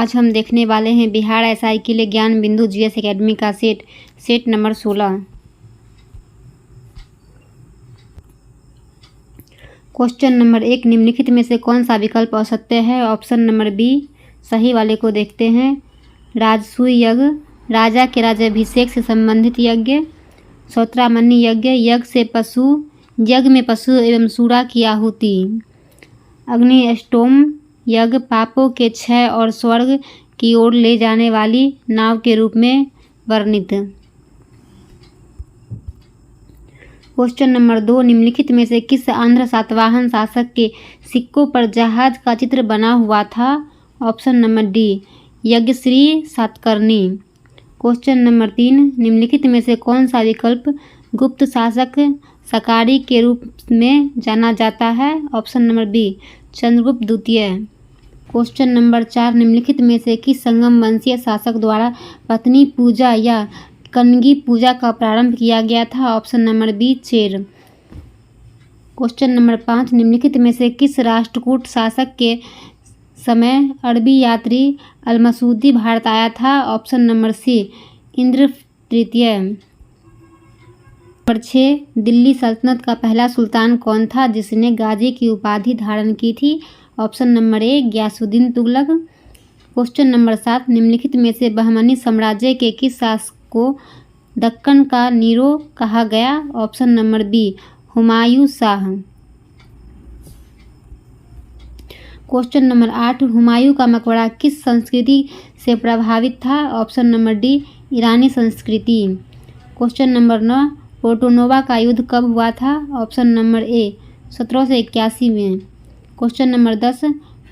आज हम देखने वाले हैं बिहार एसआई के लिए ज्ञान बिंदु जीएस एकेडमी का सेट नंबर 16। क्वेश्चन नंबर 1, निम्नलिखित में से कौन सा विकल्प असत्य है? ऑप्शन नंबर बी, सही वाले को देखते हैं। राजसूय यज्ञ, राजा के राज्याभिषेक से संबंधित यज्ञ, सौत्रामणि यज्ञ, यज्ञ में पशु एवं सूरा की आहुति, अग्निष्टोम यज्ञ, पापों के क्षय और स्वर्ग की ओर ले जाने वाली नाव के रूप में वर्णित। क्वेश्चन नंबर 2, निम्नलिखित में से किस आंध्र सातवाहन शासक के सिक्कों पर जहाज का चित्र बना हुआ था? Option number D, Yajnashri Satakarni. Question number 3, निम्नलिखित में से कौन सा विकल्प गुप्त शासक सकारी के रूप में जाना जाता है? ऑप्शन नंबर बी, चंद्रगुप्त द्वितीय। क्वेश्चन नंबर 4, निम्नलिखित में से किस संगम वंशीय शासक द्वारा पत्नी पूजा या कन्गी पूजा का प्रारंभ किया गया था? ऑप्शन नंबर बी, चेर। क्वेश्चन नंबर 5, निम्नलिखित में से किस राष्ट्रकूट शासक के समय अरबी यात्री अलमसूदी भारत आया था? ऑप्शन नंबर सी, इंद्र तृतीय। नंबर 6, दिल्ली सल्तनत का पहला सुल्तान कौन था जिसने गाजी की उपाधि धारण की थी? Option number A, Ghiyasuddin Tughlaq. Question number 7, निम्नलिखित में से बहमनी साम्राज्य के किस शासक को दक्कन का नीरो कहा गया? Option number B, Humayun Shah. Question number 8, Humayun का मकबरा किस संस्कृति से प्रभावित था? ऑप्शन नंबर डी, ईरानी संस्कृति। क्वेश्चन नंबर 9, पोर्टोनोवा का युद्ध कब हुआ था? ऑप्शन नंबर ए, 1781 में। क्वेश्चन नंबर 10,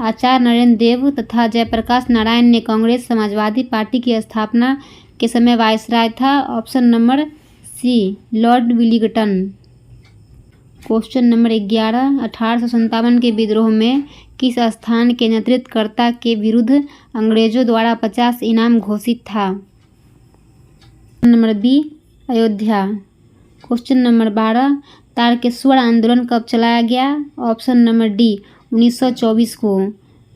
आचार्य नरेंद्र देव तथा जयप्रकाश नारायण ने कांग्रेस समाजवादी पार्टी की स्थापना के समय वायसराय था? Option number C, Lord Willingdon. Question number 11, 1857 के विद्रोह में किस स्थान के नेतृत्वकर्ता के विरुद्ध अंग्रेजों द्वारा 50 इनाम घोषित था? Number B, Ayodhya. Question number 12, Tarakeshwar आंदोलन कब चलाया गया? ऑप्शन नंबर डी, 1924 को।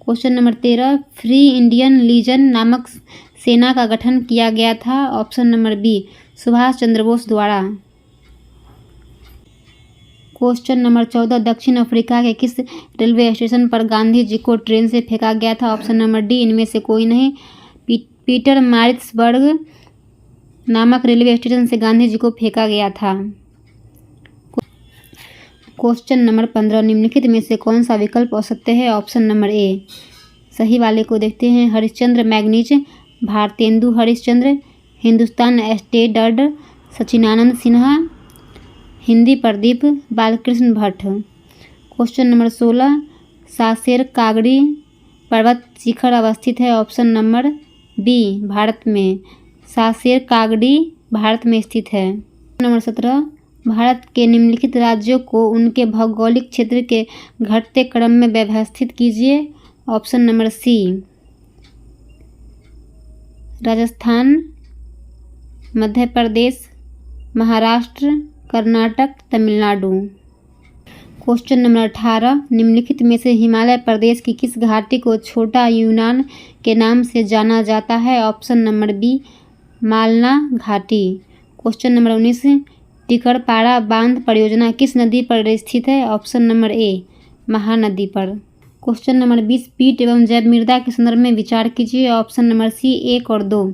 Question number 13, free Indian legion नामक सेना का गठन किया गया था? Option number B, Subhash Chandra Bose द्वारा। क्वेश्चन नंबर 14, दक्षिण अफ्रीका के किस रेलवे स्टेशन पर गांधी जी को ट्रेन से फेंका गया था? ऑप्शन नंबर डी, इनमें से कोई नहीं। पीटर मारिट्सबर्ग नामक रेलवे स्टेशन से गांधी जी को फेंका गया था। क्वेश्चन नंबर 15, निम्नलिखित में से कौन सा विकल्प असत्य है? ऑप्शन नंबर ए, सही वाले को देखते हैं। Harishchandra Magazine, Bharatendu Harishchandra, Hindustan Standard, Sachchidananda Sinha, Hindi Pradeep, Balkrishna Bhatt. Question number 16, Saser कागड़ी पर्वत शिखर अवस्थित है? ऑप्शन नंबर बी, भारत में। सासेर कागड़ी भारत में स्थित है। नंबर 17, भारत के निम्नलिखित राज्यों को उनके भौगोलिक क्षेत्र के घटते क्रम में व्यवस्थित कीजिए। ऑप्शन नंबर सी, राजस्थान, मध्य प्रदेश, महाराष्ट्र, कर्नाटक, तमिलनाडु। क्वेश्चन नंबर 18, निम्नलिखित में से हिमालय प्रदेश की किस घाटी को छोटा यूनान के नाम से जाना जाता है? ऑप्शन नंबर बी, मालना घाटी। क्वेश्चन नंबर 19, टिकरपाड़ा बांध परियोजना किस नदी पर स्थित है? ऑप्शन नंबर ए, महानदी पर। क्वेश्चन नंबर 20, पीट एवं जैव मृदा के संदर्भ में विचार कीजिए। ऑप्शन नंबर सी, 1 और 2।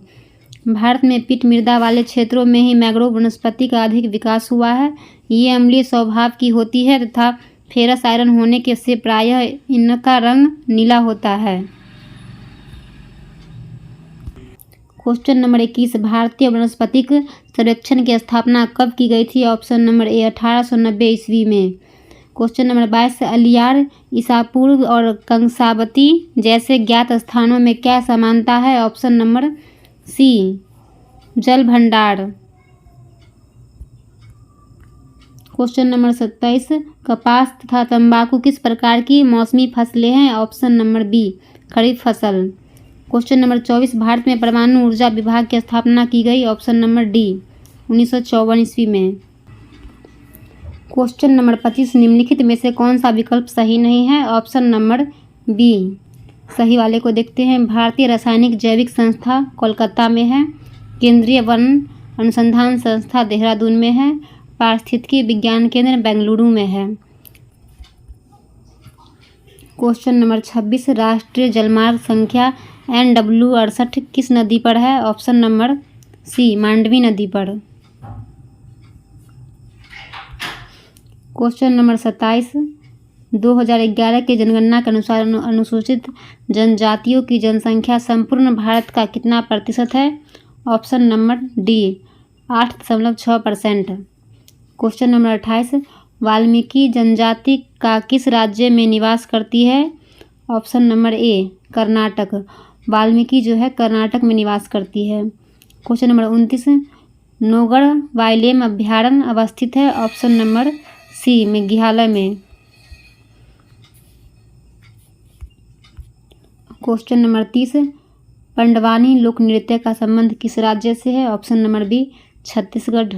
भारत में पीट मृदा वाले क्षेत्रों में ही मैंग्रोव वनस्पति का अधिक विकास हुआ है। ये अम्लीय स्वभाव की होती है तथा फेरस आयरन होने के से प्रायः इनका रंग नीला होता है। क्वेश्चन नंबर 21, भारतीय वनस्पतिक सर्वेक्षण की स्थापना कब की गई थी? ऑप्शन नंबर ए, 1890 ईस्वी में। क्वेश्चन नंबर 22, अलियार, ईसापुर और कंसावती जैसे ज्ञात स्थानों में क्या समानता है? ऑप्शन नंबर सी, जल भंडार। क्वेश्चन नंबर 27, कपास तथा तंबाकू किस प्रकार की मौसमी फसलें हैं? ऑप्शन नंबर बी, खरीफ फसल। क्वेश्चन नंबर 24, भारत में परमाणु ऊर्जा विभाग की स्थापना की गई? ऑप्शन नंबर डी, 1954 ईस्वी में। क्वेश्चन नंबर 25, निम्नलिखित में से कौन सा विकल्प सही नहीं है? ऑप्शन नंबर बी, सही वाले को देखते हैं। भारतीय रासायनिक जैविक संस्था कोलकाता में है। केंद्रीय वन अनुसंधान संस्था देहरादून में है। पारिस्थितिकी विज्ञान केंद्र बेंगलुरु में है। क्वेश्चन नंबर 26, राष्ट्रीय जलमार्ग संख्या NW68 किस नदी पर है? ऑप्शन नंबर सी, मांडवी नदी पर। क्वेश्चन नंबर 27, 2011 की जनगणना के अनुसार अनुसूचित जनजातियों की जनसंख्या संपूर्ण भारत का कितना प्रतिशत है? Option number D, 8.6%। Question number 28, Valmiki जनजाति का किस राज्य में निवास करती है? ऑप्शन नंबर ए, कर्नाटक। वाल्मीकि जो है कर्नाटक में निवास करती है। क्वेश्चन नंबर 29, नौगढ़ वाइल्ड अभयारण्य अवस्थित है? ऑप्शन नंबर सी, मेघालय में। क्वेश्चन नंबर 30, पंडवानी लोक नृत्य का संबंध किस राज्य से है? Option number B, Chhattisgarh.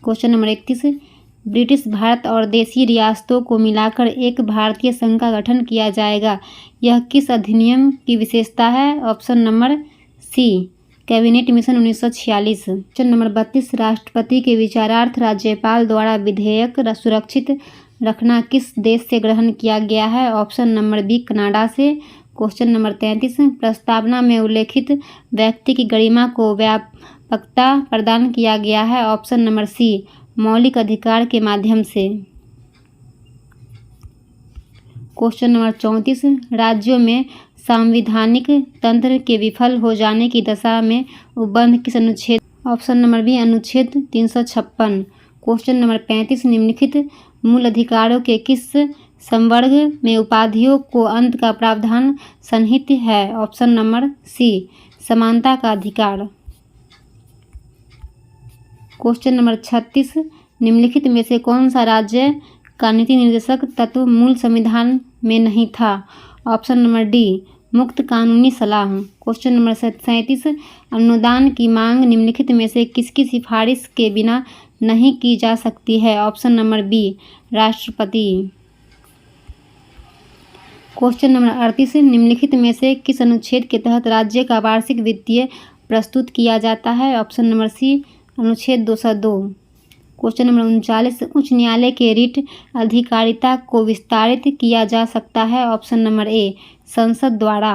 Question number 31, British Bharat और देशी रियासतों को मिलाकर एक भारतीय संघ का गठन किया जाएगा, यह किस अधिनियम की विशेषता है? Option number C, Cabinet Mission 1946। Question number 32, राष्ट्रपति के विचारार्थ राज्यपाल द्वारा विधेयक सुरक्षित रखना किस देश से ग्रहण किया गया है? ऑप्शन नंबर बी, कनाडा से। क्वेश्चन नंबर 33, प्रस्तावना में उल्लेखित व्यक्ति की गरिमा को व्यापकता प्रदान किया गया है? ऑप्शन नंबर सी, मौलिक अधिकार के माध्यम से। क्वेश्चन नंबर 34, राज्यों में सांविधानिक तंत्र के विफल हो जाने की दशा में उपबंध किस अनुच्छेद? ऑप्शन नंबर बी, अनुच्छेद 356। क्वेश्चन नंबर 35, निम्नलिखित मूल अधिकारों के किस संवर्ग में उपाधियों को अंत का प्रावधान सन्निहित है? ऑप्शन नंबर सी, समानता का अधिकार। क्वेश्चन नंबर 36, निम्नलिखित में से कौन सा राज्य का नीति निर्देशक तत्व मूल संविधान में नहीं था? ऑप्शन नंबर डी, मुक्त कानूनी सलाह। क्वेश्चन नंबर 37, अनुदान की मांग निम्नलिखित में से किसकी सिफारिश के बिना नहीं की जा सकती है? ऑप्शन नंबर बी, राष्ट्रपति। क्वेश्चन नंबर 38, निम्नलिखित में से किस अनुच्छेद के तहत राज्य का वार्षिक वित्तीय प्रस्तुत किया जाता है? ऑप्शन नंबर सी, अनुच्छेद 202। क्वेश्चन नंबर 39, उच्च न्यायालय के रिट अधिकारिता को विस्तारित किया जा सकता है? ऑप्शन नंबर ए, संसद द्वारा।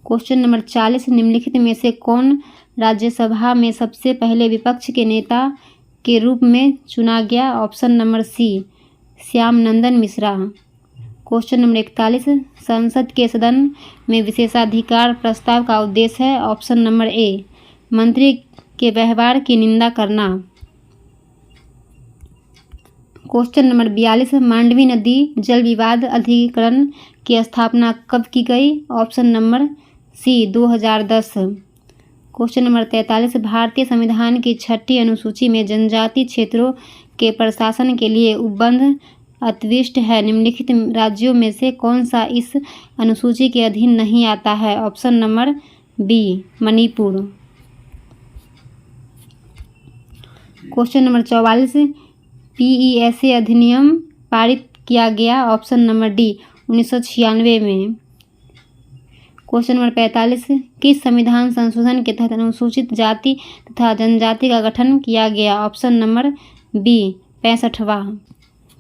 क्वेश्चन नंबर 40, निम्नलिखित में से कौन राज्यसभा में सबसे पहले विपक्ष के नेता के रूप में चुना गया? ऑप्शन नंबर सी, श्याम नंदन मिश्रा। क्वेश्चन नंबर 41, संसद के सदन में विशेषाधिकार प्रस्ताव का उद्देश्य है? ऑप्शन नंबर ए, मंत्री के व्यवहार की निंदा करना। क्वेश्चन नंबर 42, मांडवी नदी जल विवाद अधिकरण की स्थापना कब की गई? Option number C, 2010। Question number 43, भारतीय संविधान की 6ठी अनुसूची में जनजातीय क्षेत्रों के प्रशासन के लिए उपबंध अत्विष्ट है। निम्नलिखित राज्यों में से कौन सा इस अनुसूची के अधीन नहीं आता है? Option number B, Manipur. Question number 44, PESA अधिनियम पारित किया गया? ऑप्शन नंबर डी, 1996 में। क्वेश्चन नंबर 45, किस संविधान संशोधन के तहत अनुसूचित जाति तथा जनजाति का गठन किया गया? ऑप्शन नंबर बी, 65वां।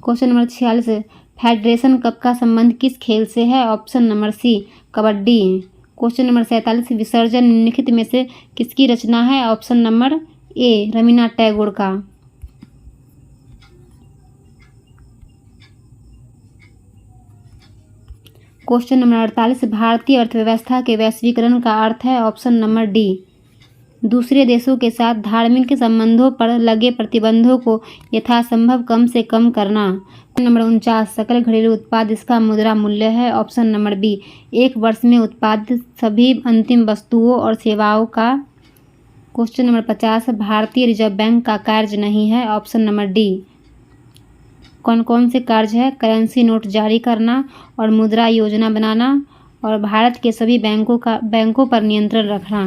क्वेश्चन नंबर 46, फेडरेशन कप का संबंध किस खेल से है? Option number C, kabaddi. Question number 47, विसर्जन निम्नलिखित में से किसकी रचना है? Option number A, Rabindranath Tagore का। क्वेश्चन नंबर 48, भारतीय अर्थव्यवस्था के वैश्वीकरण का अर्थ है? ऑप्शन नंबर डी, दूसरे देशों के साथ धार्मिक संबंधों पर लगे प्रतिबंधों को यथासंभव कम से कम करना। नंबर 49, सकल घरेलू उत्पाद इसका मुद्रा मूल्य है? ऑप्शन नंबर बी, एक वर्ष में उत्पादित सभी अंतिम वस्तुओं और सेवाओं का। क्वेश्चन नंबर 50, भारतीय रिजर्व बैंक का कार्य नहीं है? Option number D. कौन कौन से कार्य है? करेंसी नोट जारी करना और मुद्रा योजना बनाना और भारत के सभी बैंकों पर नियंत्रण रखना।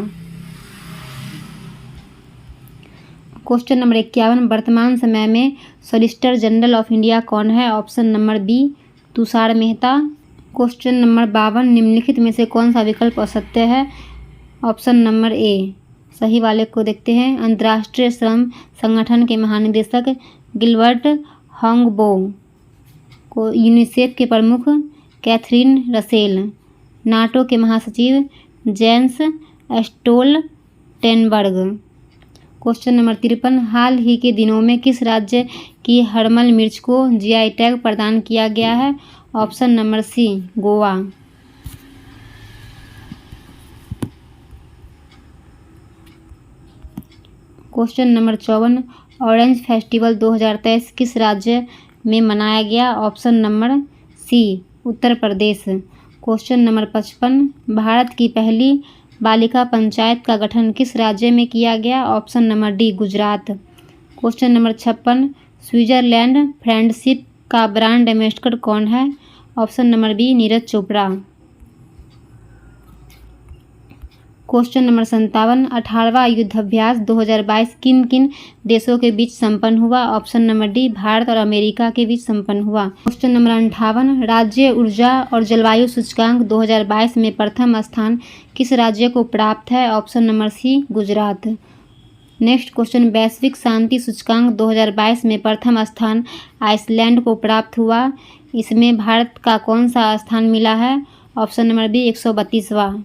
क्वेश्चन नंबर 51, वर्तमान समय में सॉलिसिटर जनरल ऑफ इंडिया कौन है? Option number B, Tushar Mehta. Question number 52, निम्नलिखित में से कौन सा विकल्प असत्य है? Option number A. सही वाले को देखते हैं। अंतर्राष्ट्रीय श्रम संगठन के महानिदेशक गिलबर्ट हॉन्गबो को यूनिसेफ के प्रमुख कैथरीन रसेल, नाटो के महासचिव जेंस स्टोल्टेनबर्ग। क्वेश्चन नंबर 53, हाल ही के दिनों में किस राज्य की हर्मल मिर्च को जीआई टैग प्रदान किया गया है? Option number C, Goa. Question number 54, Orange Festival 2023 किस राज्य में मनाया गया? Option number C, Uttar Pradesh. Question number 55, Bharat की पहली बालिका पंचायत का गठन किस राज्य में किया गया? Option number D, Gujarat. Question number 56, Switzerland friendship का ब्रांड एम्बेसडर कौन है? Option number B, Neeraj Chopra. Question number 57, 18वां युद्धाभ्यास 2022 किन किन देशों के बीच संपन्न हुआ? ऑप्शन नंबर डी, भारत और अमेरिका के बीच संपन्न हुआ। क्वेश्चन नंबर 58, राज्य ऊर्जा और जलवायु सूचकांक 2022 में प्रथम स्थान किस राज्य को प्राप्त है? Option number C, Gujarat. Next question, वैश्विक शांति सूचकांक 2022 में प्रथम स्थान आइसलैंड को प्राप्त हुआ। इसमें भारत का कौन सा स्थान मिला है? ऑप्शन नंबर बी, 132वां।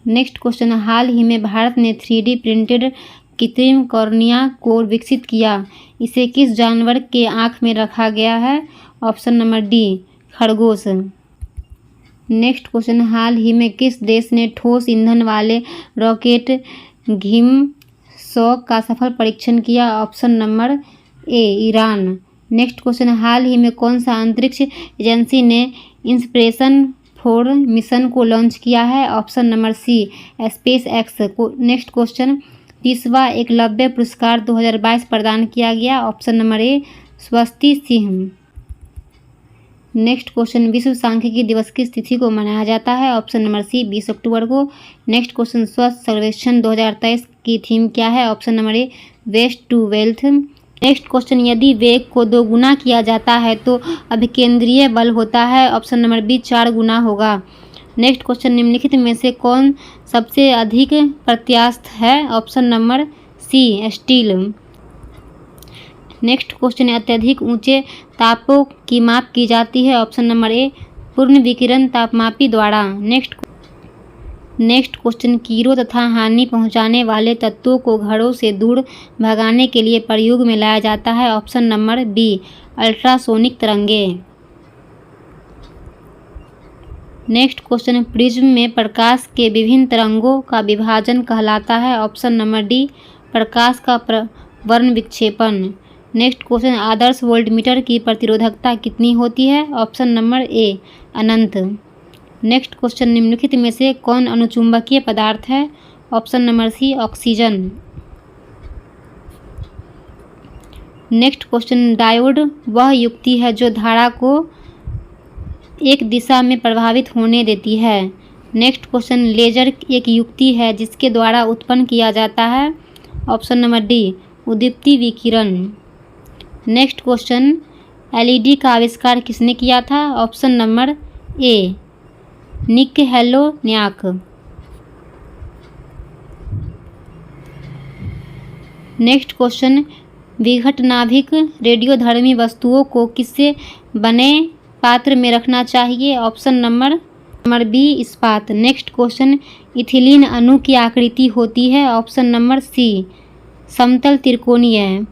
नेक्स्ट क्वेश्चन, हाल ही में भारत ने 3D प्रिंटेड कृत्रिम कॉर्निया को विकसित किया। इसे किस जानवर के आँख में रखा गया है? ऑप्शन नंबर डी, खरगोश। नेक्स्ट क्वेश्चन, हाल ही में किस देश ने ठोस ईंधन वाले रॉकेट घिम-100 का सफल परीक्षण किया? Option number A, Iran. Next question, हाल ही में कौन सा अंतरिक्ष एजेंसी ने इंस्पिरेशन-4 मिशन को लॉन्च किया है? Option number C, SpaceX. Next question, 30वां एकलव्य पुरस्कार 2022 प्रदान किया गया। ऑप्शन नंबर ए, स्वस्ति सिंह। नेक्स्ट क्वेश्चन, विश्व सांख्यिकी दिवस किस तिथि को मनाया जाता है? ऑप्शन नंबर सी, 20 अक्टूबर को। नेक्स्ट क्वेश्चन, स्वच्छ सर्वेक्षण 2023 की थीम क्या है? Option number A, waste to wealth. Next question, यदि वेग को 2 गुना किया जाता है तो अभिकेंद्रीय बल होता है? ऑप्शन नंबर बी, 4 गुना होगा। नेक्स्ट क्वेश्चन, निम्नलिखित में से कौन सबसे अधिक प्रत्यास्थ है? Option number C, steel. Next question, अत्यधिक ऊंचे तापों की माप की जाती है? ऑप्शन नंबर ए, पूर्ण विकिरण तापमापी द्वारा। नेक्स्ट क्वेश्चन, कीड़ों तथा हानि पहुंचाने वाले तत्वों को घरों से दूर भगाने के लिए प्रयोग में लाया जाता है? ऑप्शन नंबर बी, अल्ट्रासोनिक तरंगे। नेक्स्ट क्वेश्चन, प्रिज्म में प्रकाश के विभिन्न तरंगों का विभाजन कहलाता है? ऑप्शन नंबर डी, प्रकाश का वर्ण विक्षेपण। नेक्स्ट क्वेश्चन, आदर्श वोल्टमीटर की प्रतिरोधकता कितनी होती है? ऑप्शन नंबर ए, अनंत। नेक्स्ट क्वेश्चन, निम्नलिखित में से कौन अनुचुंबकीय पदार्थ है? Option number C, oxygen. Next question, diode वह युक्ति है जो धारा को एक दिशा में प्रभावित होने देती है। नेक्स्ट क्वेश्चन, लेजर एक युक्ति है जिसके द्वारा उत्पन्न किया जाता है? ऑप्शन नंबर डी, उद्दीप्ति विकिरण। नेक्स्ट क्वेश्चन, एलईडी का आविष्कार किसने किया था? Option number A, Nick Holonyak. Next question, विघटनाभिक रेडियोधर्मी वस्तुओं को किससे बने पात्र में रखना चाहिए? ऑप्शन नंबर बी, इस्पात। नेक्स्ट क्वेश्चन, इथिलीन अणु की आकृति होती है? ऑप्शन नंबर सी, समतल त्रिकोणीय।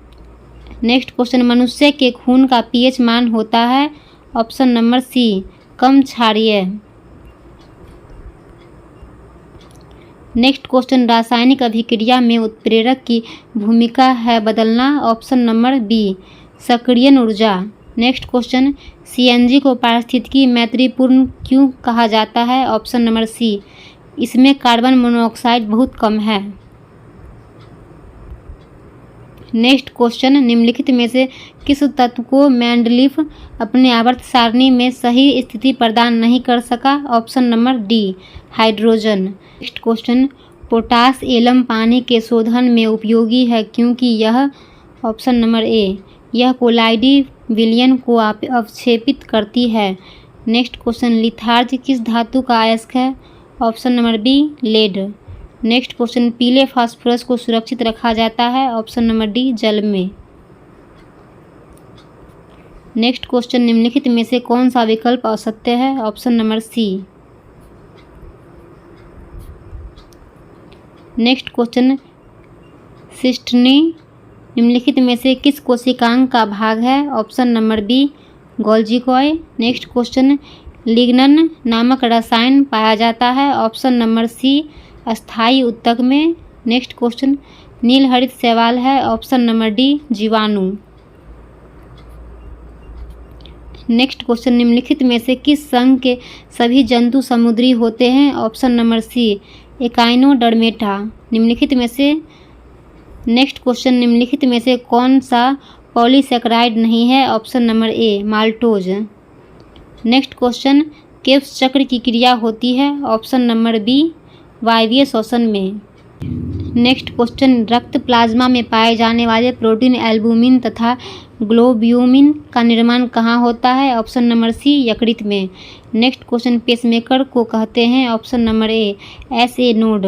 नेक्स्ट क्वेश्चन, मनुष्य के खून का पीएच मान होता है? ऑप्शन नंबर सी, कम क्षारीय। नेक्स्ट क्वेश्चन, रासायनिक अभिक्रिया में उत्प्रेरक की भूमिका है बदलना? ऑप्शन नंबर बी, सक्रियण ऊर्जा। नेक्स्ट क्वेश्चन, सीएनजी को पारिस्थितिकी मैत्रीपूर्ण क्यों कहा जाता है? ऑप्शन नंबर सी, इसमें कार्बन मोनोऑक्साइड बहुत कम है। नेक्स्ट क्वेश्चन, निम्नलिखित में से किस तत्व को मैंडलीफ अपने आवर्त सारणी में सही स्थिति प्रदान नहीं कर सका? Option number D, hydrogen. Next question, potash alum पानी के शोधन में उपयोगी है क्योंकि यह? ऑप्शन नंबर ए, यह कोलाइडी विलयन को अवक्षेपित करती है। नेक्स्ट क्वेश्चन, लिथार्ज किस धातु का अयस्क है? Option number B lead. Next question, पीले फास्फोरस को सुरक्षित रखा जाता है? ऑप्शन नंबर डी जल में। नेक्स्ट क्वेश्चन, निम्नलिखित में से कौन सा विकल्प असत्य है? Option number C. Next question, cisternae निम्नलिखित में से किस कोशिकांग का भाग है? ऑप्शन नंबर बी गोल्जी कॉय। नेक्स्ट क्वेश्चन, लिग्नन नामक रसायन पाया जाता है? ऑप्शन नंबर सी अस्थायी ऊतक में। नेक्स्ट क्वेश्चन, नील हरित शैवाल है? ऑप्शन नंबर डी जीवाणु। नेक्स्ट क्वेश्चन, निम्नलिखित में से किस संघ के सभी जंतु समुद्री होते हैं? Option number C echinodermata. निम्नलिखित में से नेक्स्ट क्वेश्चन, निम्नलिखित में से कौन सा पॉलीसेकेराइड नहीं है? Option number A maltose. Next question, Krebs चक्र की क्रिया होती है? ऑप्शन नंबर बी वायवीय श्वसन में। नेक्स्ट क्वेश्चन, रक्त प्लाज्मा में पाए जाने वाले प्रोटीन एल्बुमिन तथा ग्लोब्यूमिन का निर्माण कहाँ होता है? ऑप्शन नंबर सी यकृत में। नेक्स्ट क्वेश्चन, पेसमेकर को कहते हैं? Option number A S node.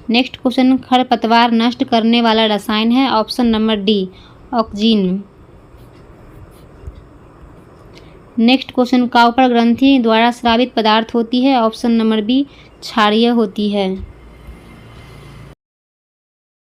Next question, खरपतवार नष्ट करने वाला रसायन है? Option number D oxygen. Next question, copper ग्रंथि द्वारा स्रावित पदार्थ होती है? ऑप्शन नंबर बी क्षारीय होती है।